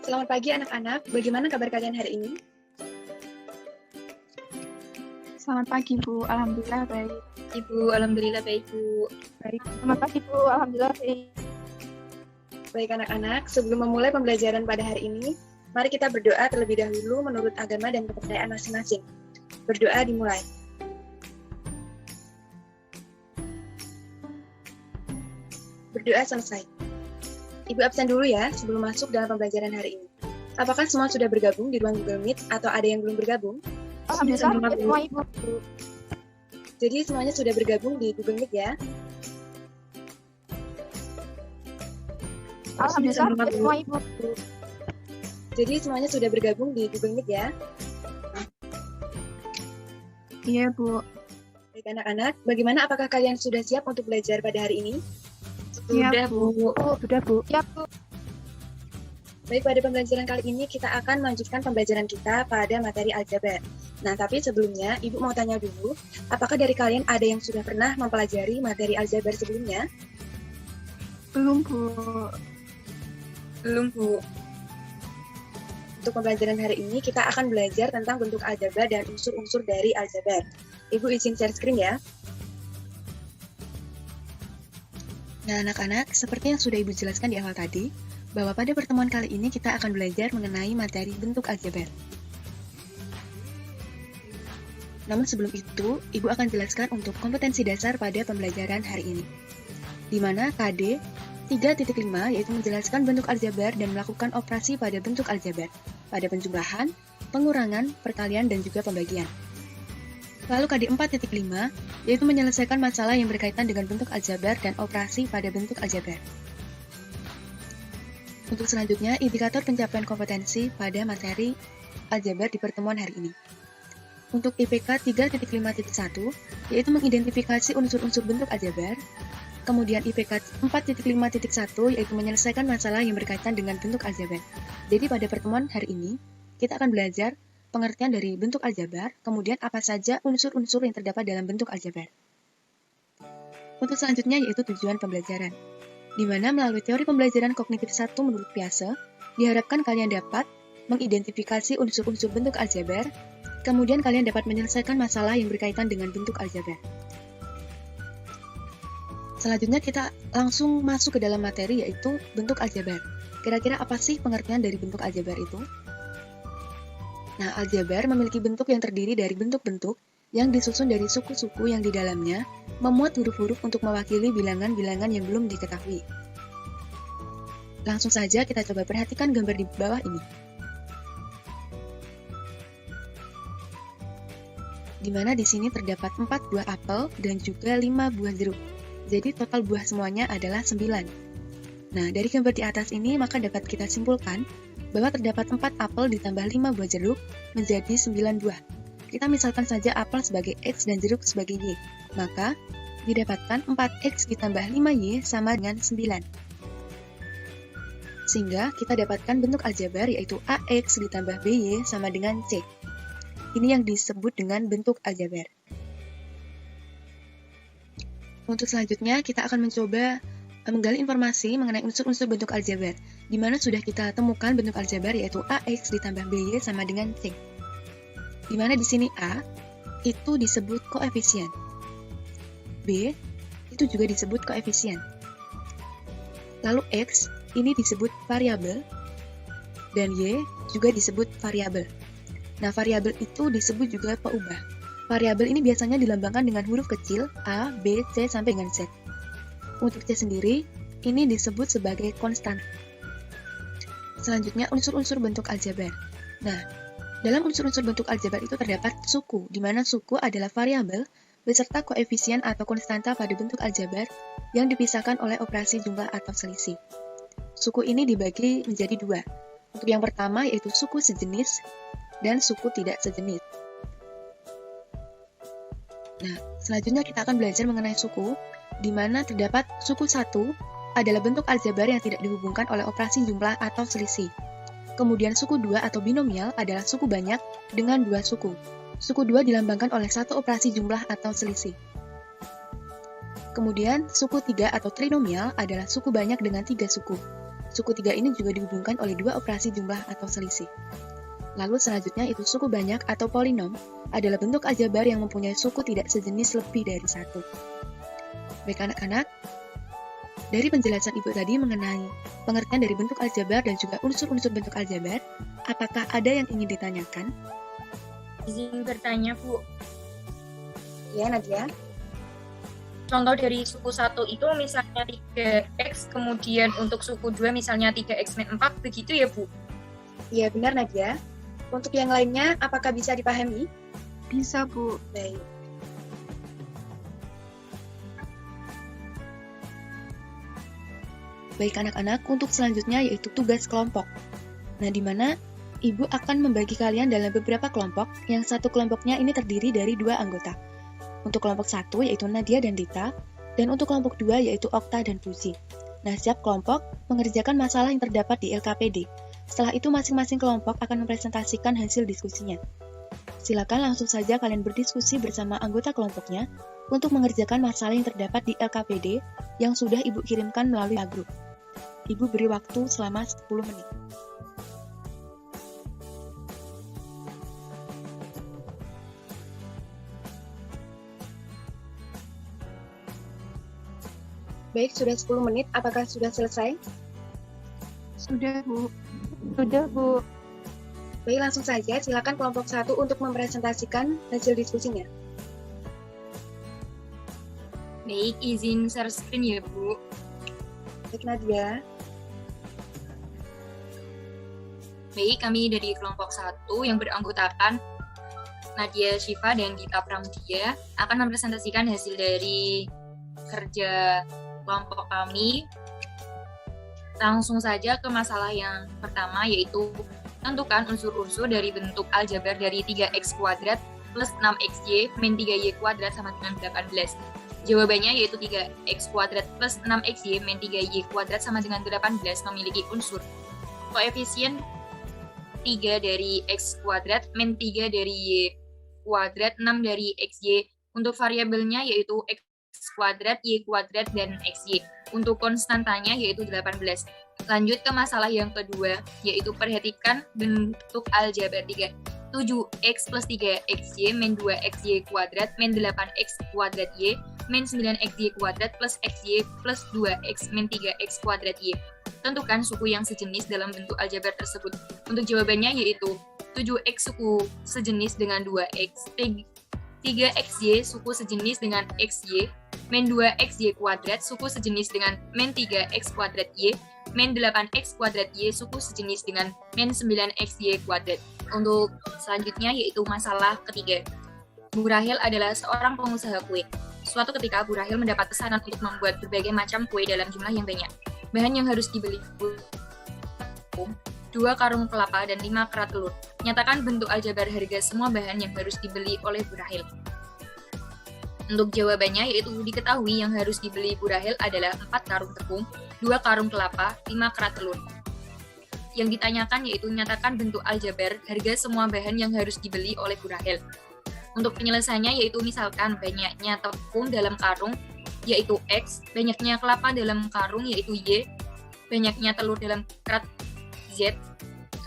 Selamat pagi anak-anak, bagaimana kabar kalian hari ini? Selamat pagi, Bu. Alhamdulillah baik. Ibu, alhamdulillah baik Bu. Baik. Selamat pagi, Bu. Alhamdulillah baik. Baik anak-anak, sebelum memulai pembelajaran pada hari ini, mari kita berdoa terlebih dahulu menurut agama dan kepercayaan masing-masing. Berdoa dimulai. Berdoa selesai. Ibu absen dulu ya sebelum masuk dalam pembelajaran hari ini. Apakah semua sudah bergabung di ruang Google Meet atau ada yang belum bergabung? Alhamdulillah semua Ibu. Jadi semuanya sudah bergabung di Google Meet ya? Alhamdulillah semua Ibu. Jadi semuanya sudah bergabung di Google Meet ya? Iya, Bu. Baik anak-anak, bagaimana apakah kalian sudah siap untuk belajar pada hari ini? Sudah, Bu. Sudah, Bu. Ya, Bu. Baik, pada pembelajaran kali ini kita akan melanjutkan pembelajaran kita pada materi aljabar. Nah, tapi sebelumnya Ibu mau tanya dulu, apakah dari kalian ada yang sudah pernah mempelajari materi aljabar sebelumnya? Belum, Bu. Belum, Bu. Untuk pembelajaran hari ini kita akan belajar tentang bentuk aljabar dan unsur-unsur dari aljabar. Ibu izin share screen ya. Nah, anak-anak, seperti yang sudah Ibu jelaskan di awal tadi, bahwa pada pertemuan kali ini kita akan belajar mengenai materi bentuk aljabar. Namun sebelum itu, Ibu akan jelaskan untuk kompetensi dasar pada pembelajaran hari ini, di mana KD 3.5 yaitu menjelaskan bentuk aljabar dan melakukan operasi pada bentuk aljabar, pada penjumlahan, pengurangan, perkalian, dan juga pembagian. Lalu KD 4.5 yaitu menyelesaikan masalah yang berkaitan dengan bentuk aljabar dan operasi pada bentuk aljabar. Untuk selanjutnya, indikator pencapaian kompetensi pada materi aljabar di pertemuan hari ini. Untuk IPK 3.5.1, yaitu mengidentifikasi unsur-unsur bentuk aljabar. Kemudian IPK 4.5.1, yaitu menyelesaikan masalah yang berkaitan dengan bentuk aljabar. Jadi pada pertemuan hari ini, kita akan belajar pengertian dari bentuk aljabar, kemudian apa saja unsur-unsur yang terdapat dalam bentuk aljabar. Untuk selanjutnya yaitu tujuan pembelajaran, di mana melalui teori pembelajaran kognitif 1 menurut Piaget, diharapkan kalian dapat mengidentifikasi unsur-unsur bentuk aljabar, kemudian kalian dapat menyelesaikan masalah yang berkaitan dengan bentuk aljabar. Selanjutnya kita langsung masuk ke dalam materi yaitu bentuk aljabar. Kira-kira apa sih pengertian dari bentuk aljabar itu? Nah, aljabar memiliki bentuk yang terdiri dari bentuk-bentuk yang disusun dari suku-suku yang di dalamnya memuat huruf-huruf untuk mewakili bilangan-bilangan yang belum diketahui. Langsung saja kita coba perhatikan gambar di bawah ini, di mana di sini terdapat 4 buah apel dan juga 5 buah jeruk. Jadi total buah semuanya adalah 9. Nah, dari gambar di atas ini maka dapat kita simpulkan bahwa terdapat 4 apel ditambah 5 buah jeruk menjadi 9 buah. Kita misalkan saja apel sebagai X dan jeruk sebagai Y. Maka, didapatkan 4X ditambah 5Y sama dengan 9. Sehingga kita dapatkan bentuk aljabar yaitu AX ditambah BY sama dengan C. Ini yang disebut dengan bentuk aljabar. Untuk selanjutnya, kita akan mencoba menggali informasi mengenai unsur-unsur bentuk aljabar, di mana sudah kita temukan bentuk aljabar yaitu AX ditambah BY sama dengan C. Di mana di sini A itu disebut koefisien, B itu juga disebut koefisien, lalu X ini disebut variabel, dan Y juga disebut variabel. Nah, variabel itu disebut juga peubah. Variabel ini biasanya dilambangkan dengan huruf kecil A, B, C sampai dengan Z. Untuk C sendiri, ini disebut sebagai konstan. Selanjutnya, unsur-unsur bentuk aljabar. Nah, dalam unsur-unsur bentuk aljabar itu terdapat suku, di mana suku adalah variabel beserta koefisien atau konstanta pada bentuk aljabar yang dipisahkan oleh operasi jumlah atau selisih. Suku ini dibagi menjadi 2. Untuk yang pertama yaitu suku sejenis dan suku tidak sejenis. Nah, selanjutnya kita akan belajar mengenai suku, di mana terdapat suku 1 adalah bentuk aljabar yang tidak dihubungkan oleh operasi jumlah atau selisih. Kemudian suku 2 atau binomial adalah suku banyak dengan 2 suku. Suku 2 dilambangkan oleh 1 operasi jumlah atau selisih. Kemudian suku 3 atau trinomial adalah suku banyak dengan 3 suku. Suku 3 ini juga dihubungkan oleh dua operasi jumlah atau selisih. Lalu selanjutnya itu suku banyak atau polinom adalah bentuk aljabar yang mempunyai suku tidak sejenis lebih dari satu. Baik anak-anak, dari penjelasan Ibu tadi mengenai pengertian dari bentuk aljabar dan juga unsur-unsur bentuk aljabar, apakah ada yang ingin ditanyakan? Izin bertanya, Bu. Ya, Nadia. Contoh dari suku 1 itu misalnya 3x, kemudian untuk suku 2 misalnya 3x min 4, begitu ya, Bu? Iya, benar, Nadia. Untuk yang lainnya, apakah bisa dipahami? Bisa, Bu. Baik. Baik anak-anak, untuk selanjutnya yaitu tugas kelompok. Nah, di mana Ibu akan membagi kalian dalam beberapa kelompok, yang satu kelompoknya ini terdiri dari 2 anggota. Untuk kelompok 1 yaitu Nadia dan Dita, dan untuk kelompok 2 yaitu Okta dan Puji. Nah, setiap kelompok mengerjakan masalah yang terdapat di LKPD. Setelah itu masing-masing kelompok akan mempresentasikan hasil diskusinya. Silakan langsung saja kalian berdiskusi bersama anggota kelompoknya untuk mengerjakan masalah yang terdapat di LKPD yang sudah Ibu kirimkan melalui grup. Ibu beri waktu selama 10 menit. Baik, sudah 10 menit. Apakah sudah selesai? Sudah, Bu. Sudah, Bu. Baik, langsung saja. Silakan kelompok 1 untuk mempresentasikan hasil diskusinya. Baik, izin share screen ya, Bu. Baik, Nadia. Baik, kami dari kelompok 1 yang beranggotakan Nadia Syifa dan Dita Pramudia akan mempresentasikan hasil dari kerja kelompok kami. Langsung saja ke masalah yang pertama, yaitu tentukan unsur-unsur dari bentuk aljabar dari 3x kuadrat plus 6xy min 3y kuadrat sama dengan 18. Jawabannya yaitu 3x kuadrat plus 6xy min 3y kuadrat sama dengan 18 memiliki unsur koefisien 3 dari x kuadrat min 3 dari y kuadrat 6 dari xy. Untuk variabelnya yaitu x kuadrat, y kuadrat, dan xy. Untuk konstantanya yaitu 18. Lanjut ke masalah yang kedua, yaitu perhatikan bentuk aljabar 3. 7x plus 3xy min 2xy kuadrat min 8x kuadrat y min 9xy kuadrat plus xy plus 2x min 3x kuadrat y. Tentukan suku yang sejenis dalam bentuk aljabar tersebut. Untuk jawabannya yaitu 7x suku sejenis dengan 2x, 3xy suku sejenis dengan xy, min 2xy kuadrat suku sejenis dengan min 3x kuadrat y, min 8x kuadrat y suku sejenis dengan min 9xy kuadrat. Untuk selanjutnya yaitu masalah ketiga. Bu Rahel adalah seorang pengusaha kue. Suatu ketika Bu Rahel mendapat pesanan untuk membuat berbagai macam kue dalam jumlah yang banyak. Bahan yang harus dibeli 2 karung kelapa dan 5 kerat telur. Nyatakan bentuk aljabar harga semua bahan yang harus dibeli oleh Bu Rahel. Untuk jawabannya yaitu diketahui yang harus dibeli Bu Rahel adalah 4 karung tepung, 2 karung kelapa, 5 kerat telur. Yang ditanyakan yaitu nyatakan bentuk aljabar harga semua bahan yang harus dibeli oleh Bu Rahel. Untuk penyelesaiannya yaitu misalkan banyaknya tepung dalam karung yaitu X, banyaknya kelapa dalam karung yaitu Y, banyaknya telur dalam kerat Z.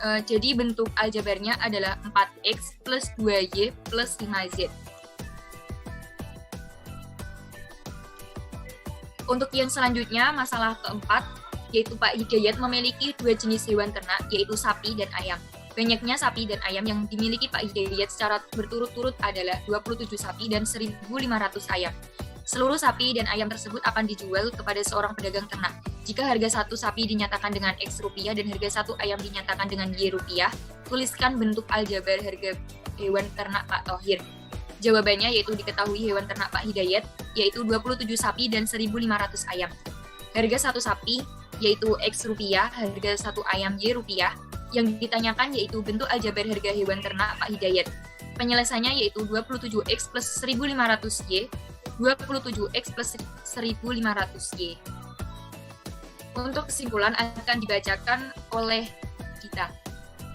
Jadi bentuk aljabarnya adalah 4X plus 2Y plus 5Z. Untuk yang selanjutnya, masalah keempat, yaitu Pak Hidayat memiliki 2 jenis hewan ternak, yaitu sapi dan ayam. Banyaknya sapi dan ayam yang dimiliki Pak Hidayat secara berturut-turut adalah 27 sapi dan 1.500 ayam. Seluruh sapi dan ayam tersebut akan dijual kepada seorang pedagang ternak. Jika harga satu sapi dinyatakan dengan X rupiah dan harga satu ayam dinyatakan dengan Y rupiah, tuliskan bentuk aljabar harga hewan ternak Pak Thohir. Jawabannya yaitu diketahui hewan ternak Pak Hidayat, yaitu 27 sapi dan 1.500 ayam. Harga satu sapi, yaitu X rupiah, harga satu ayam Y rupiah. Yang ditanyakan yaitu bentuk aljabar harga hewan ternak Pak Hidayat. Penyelesaiannya yaitu 27X plus 1.500Y, 27X plus 1.500Y. Untuk kesimpulan akan dibacakan oleh Dita.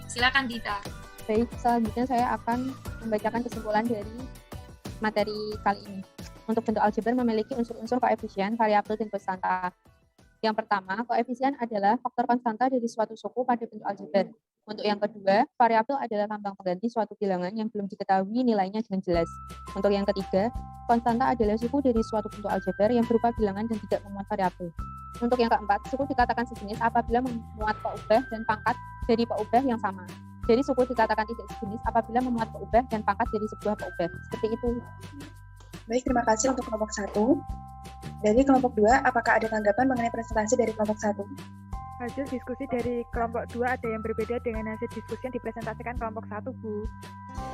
Silakan Dita. Baik, selanjutnya saya akan membacakan kesimpulan dari materi kali ini. Untuk bentuk aljabar memiliki unsur-unsur koefisien, variabel, dan konstanta. Yang pertama, koefisien adalah faktor konstanta dari suatu suku pada bentuk aljabar. Untuk yang kedua, variabel adalah lambang pengganti suatu bilangan yang belum diketahui nilainya dengan jelas. Untuk yang ketiga, konstanta adalah suku dari suatu bentuk aljabar yang berupa bilangan dan tidak memuat variabel. Untuk yang keempat, suku dikatakan sejenis apabila memuat peubah dan pangkat dari peubah yang sama. Jadi suku dikatakan tidak sejenis apabila memuat peubah dan pangkat dari sebuah peubah. Seperti itu. Baik, terima kasih untuk kelompok 1. Dari kelompok 2, apakah ada tanggapan mengenai presentasi dari kelompok 1? Hasil diskusi dari kelompok 2 ada yang berbeda dengan hasil diskusi yang dipresentasikan kelompok 1, Bu.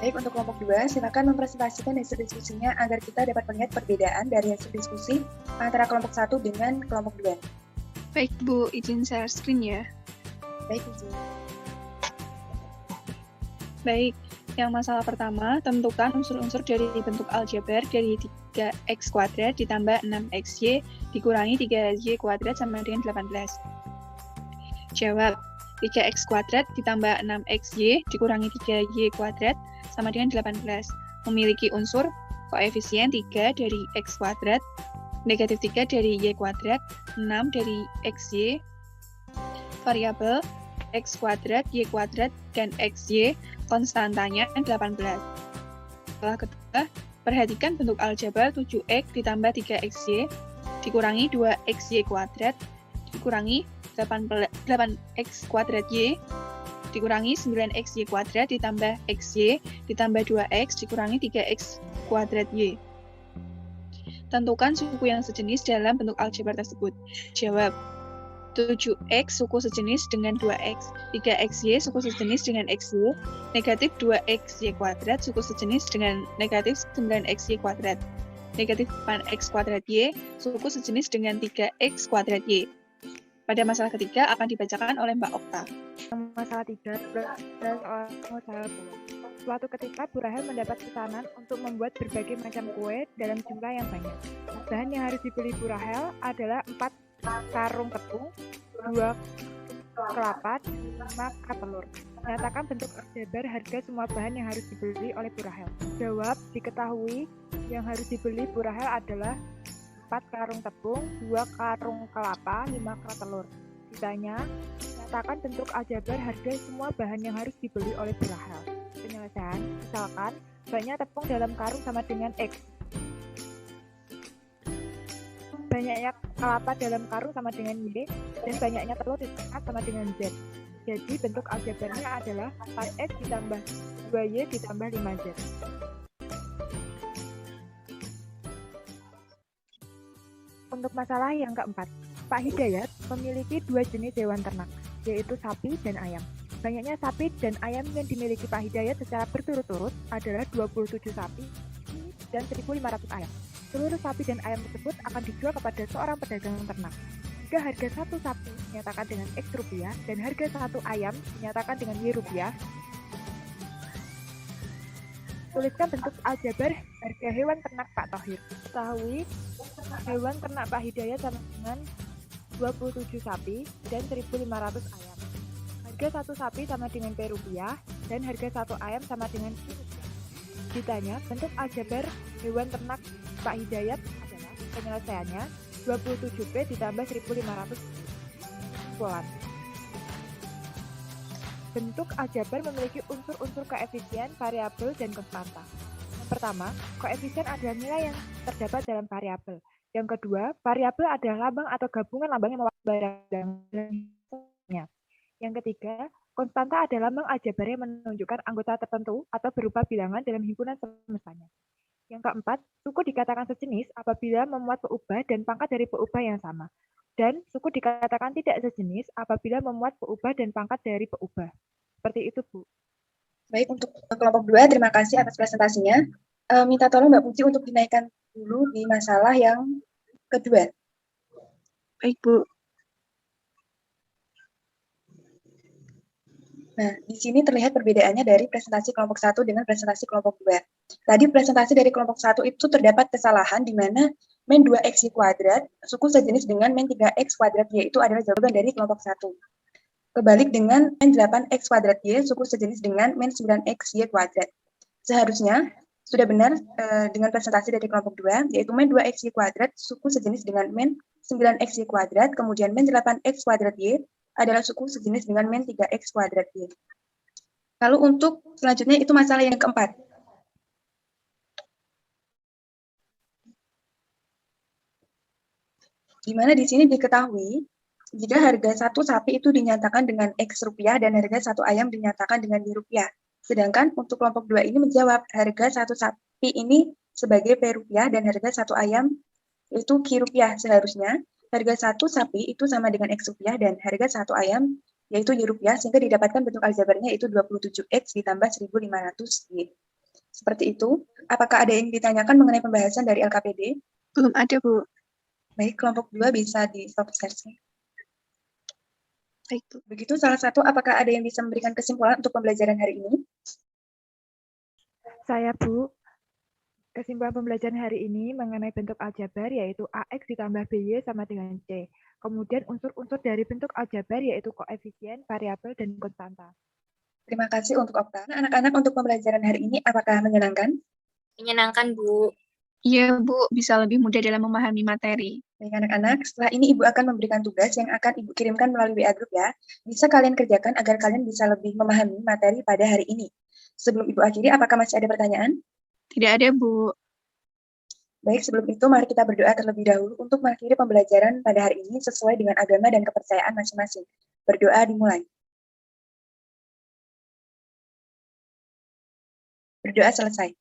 Baik, untuk kelompok 2, silakan mempresentasikan hasil diskusinya agar kita dapat melihat perbedaan dari hasil diskusi antara kelompok 1 dengan kelompok 2. Baik, Bu. Izin share screen ya. Baik, izin. Baik, yang masalah pertama, tentukan unsur-unsur dari bentuk aljabar dari 3x kuadrat ditambah 6xy dikurangi 3y kuadrat sama dengan 18. Jawab, 3x kuadrat ditambah 6xy dikurangi 3y kuadrat sama dengan 18. Memiliki unsur koefisien 3 dari x kuadrat, negatif 3 dari y kuadrat, 6 dari xy, variabel x kuadrat, y kuadrat, dan xy, konstantanya 18. Setelah kedua, perhatikan bentuk aljabar 7x ditambah 3xy dikurangi 2xy kuadrat dikurangi 8x kuadrat y dikurangi 9xy kuadrat ditambah xy ditambah 2x dikurangi 3x kuadrat y. Tentukan suku yang sejenis dalam bentuk aljabar tersebut. Jawab, 7x suku sejenis dengan 2x, 3xy suku sejenis dengan xy, negatif 2xy kuadrat suku sejenis dengan negatif 9xy kuadrat, negatif 8x kuadrat y suku sejenis dengan 3x kuadrat y. Pada masalah ketiga akan dibacakan oleh Mbak Okta. Masalah 3 berasal soal pengusaha kue. Suatu ketika Bu Rahel mendapat pesanan untuk membuat berbagai macam kue dalam jumlah yang banyak. Bahan yang harus dibeli Bu Rahel adalah 4 karung tepung, 2 kelapa, 5 kat telur. Nyatakan bentuk aljabar harga semua bahan yang harus dibeli oleh Bu Rahel. Jawab, diketahui yang harus dibeli Bu Rahel adalah 4 karung tepung, 2 karung kelapa, 5 kerat telur. Ditanya, nyatakan bentuk aljabar harga semua bahan yang harus dibeli oleh Bu Rahel. Penyelesaian, misalkan, banyak tepung dalam karung sama dengan X. Banyaknya kelapa dalam karung sama dengan Y, dan banyaknya telur di tengah sama dengan Z. Jadi bentuk aljabarnya adalah 4X ditambah 2Y ditambah 5Z. Untuk masalah yang keempat, Pak Hidayat memiliki 2 jenis hewan ternak, yaitu sapi dan ayam. Banyaknya sapi dan ayam yang dimiliki Pak Hidayat secara berturut-turut adalah 27 sapi dan 1.500 ayam. Seluruh sapi dan ayam tersebut akan dijual kepada seorang pedagang ternak. Jika harga satu sapi dinyatakan dengan X rupiah dan harga satu ayam dinyatakan dengan Y rupiah, tuliskan bentuk aljabar harga hewan ternak Pak Thohir. Ketahui, hewan ternak Pak Hidayat sama dengan 27 sapi dan 1.500 ayam. Harga satu sapi sama dengan P rupiah dan harga satu ayam sama dengan Q rupiah. Ditanya, bentuk aljabar hewan ternak Pak Hidayat adalah penyelesaiannya 27P ditambah 1.500 Kesimpulan. Bentuk aljabar memiliki unsur-unsur koefisien, variabel, dan konstanta. Yang pertama, koefisien adalah nilai yang terdapat dalam variabel. Yang kedua, variabel adalah lambang atau gabungan lambang yang mewakili barang. Yang ketiga, konstanta adalah lambang aljabar yang menunjukkan anggota tertentu atau berupa bilangan dalam himpunan semestanya. Yang keempat, suku dikatakan sejenis apabila memuat peubah dan pangkat dari peubah yang sama. Dan suku dikatakan tidak sejenis apabila memuat peubah dan pangkat dari peubah. Seperti itu, Bu. Baik, untuk kelompok 2, terima kasih atas presentasinya. Minta tolong Mbak Puji untuk dinaikkan dulu di masalah yang kedua. Baik, Bu. Nah, di sini terlihat perbedaannya dari presentasi kelompok 1 dengan presentasi kelompok 2. Tadi presentasi dari kelompok 1 itu terdapat kesalahan di mana min 2x kuadrat suku sejenis dengan min 3x kuadrat y itu adalah jawaban dari kelompok 1. Kebalik dengan min 8x kuadrat y suku sejenis dengan min 9x y kuadrat. Seharusnya sudah benar dengan presentasi dari kelompok 2, yaitu min 2x kuadrat suku sejenis dengan min 9xy kuadrat, kemudian min 8x kuadrat y adalah suku sejenis dengan min 3x kuadrat y. Lalu untuk selanjutnya itu masalah yang keempat. Di mana di sini diketahui jika harga satu sapi itu dinyatakan dengan X rupiah dan harga satu ayam dinyatakan dengan Y rupiah. Sedangkan untuk kelompok 2 ini menjawab harga satu sapi ini sebagai P rupiah dan harga satu ayam itu Q rupiah. Seharusnya harga satu sapi itu sama dengan X rupiah dan harga satu ayam yaitu Y rupiah, sehingga didapatkan bentuk aljabarnya itu 27X ditambah 1500 Y. Seperti itu. Apakah ada yang ditanyakan mengenai pembahasan dari LKPD? Belum ada, Bu. Baik, kelompok 2 bisa di stop share. Baik, Bu. Begitu salah satu, apakah ada yang bisa memberikan kesimpulan untuk pembelajaran hari ini? Saya, Bu. Kesimpulan pembelajaran hari ini mengenai bentuk aljabar yaitu AX ditambah BY sama dengan C. Kemudian unsur-unsur dari bentuk aljabar yaitu koefisien, variabel, dan konstanta. Terima kasih untuk Okta. Anak-anak, untuk pembelajaran hari ini apakah menyenangkan? Menyenangkan, Bu. Iya, Bu, bisa lebih mudah dalam memahami materi. Baik anak-anak, setelah ini Ibu akan memberikan tugas yang akan Ibu kirimkan melalui WA Group ya. Bisa kalian kerjakan agar kalian bisa lebih memahami materi pada hari ini. Sebelum Ibu akhiri, apakah masih ada pertanyaan? Tidak ada, Bu. Baik, sebelum itu mari kita berdoa terlebih dahulu untuk mengakhiri pembelajaran pada hari ini sesuai dengan agama dan kepercayaan masing-masing. Berdoa dimulai. Berdoa selesai.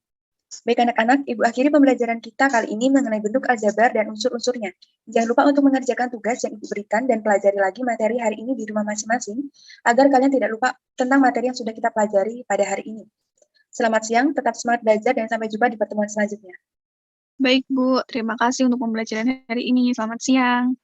Baik anak-anak, Ibu akhiri pembelajaran kita kali ini mengenai bentuk aljabar dan unsur-unsurnya. Jangan lupa untuk mengerjakan tugas yang Ibu berikan dan pelajari lagi materi hari ini di rumah masing-masing, agar kalian tidak lupa tentang materi yang sudah kita pelajari pada hari ini. Selamat siang, tetap semangat belajar, dan sampai jumpa di pertemuan selanjutnya. Baik, Bu. Terima kasih untuk pembelajaran hari ini. Selamat siang.